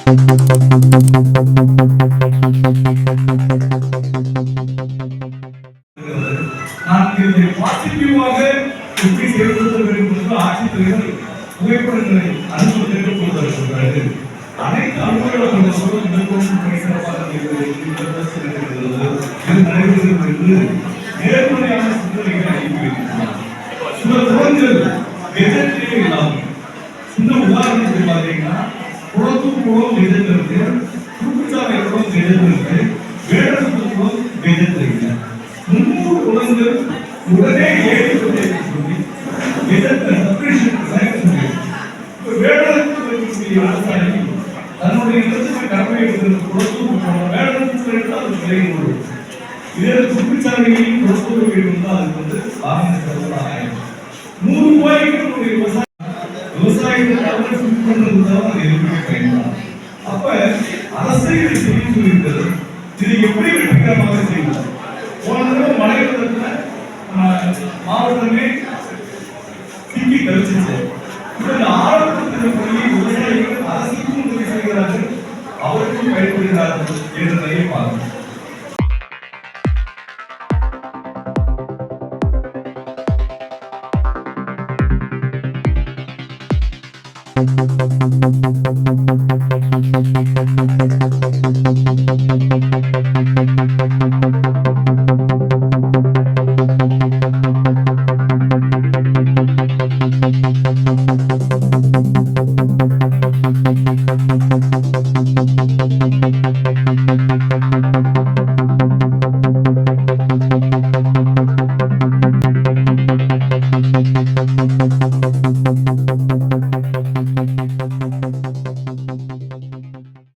நான் இதை பாசிட்டிவாக எப்படி செயல்படுத்த வேண்டும் என்று ஆட்சித்தலைவர் புகைப்படங்களை அனுமதித்துக் கொண்டிருக்கிறது. அனைத்து அலுவலர்களும் சிறப்பாக நடைபெறும் என்று நேர்மறையான சிந்தனைகளை அனுப்பி வைக்கிறார். சில குழந்தைகள் கெஜெட்டிலே இல்லாமல் இந்த உதாரணத்தை பார்த்தீங்கன்னா குளத்துக்கு குளம் கெஜெட் இருக்கு, தூக்குச்சாலை குளம் கெஜெட் இருக்கு, வேடத்துக்கு குளம் கெஜெட் இருக்கு. 300 குளங்கள் உடனே ஏறி சொல்லி கெஜெட்டை சப்ஸ்கிரிப்ஷன் வேடத்துக்கு அரசாணை தன்னுடைய இடத்துக்கு கடமை குளத்தூர் வேடத்துக்கு எடுத்தால் அது விளைவு. இதே தூக்குச்சாலையில் குளத்தூர் இருந்தால் அதுக்கு வந்து வாகன செலவு 100 ரூபாய்க்கு விவசாயிகளுக்காக அப்ப அரசு இதை செய்ய சொல்லியிருக்கிறது. இதை எப்படி வெற்றிகரமாக செய்வது? போன தடவை மழை வெள்ளத்துல மாவட்டமே சிக்கி கழிச்சிச்சு. இந்த ஆரம்பத்தில் போய் விவசாயிகள் அரசுக்கும் உதவி செய்கிறார்கள், அவருக்கும் பயன்படுகிறார்கள் என்பதை பார்க்கணும்.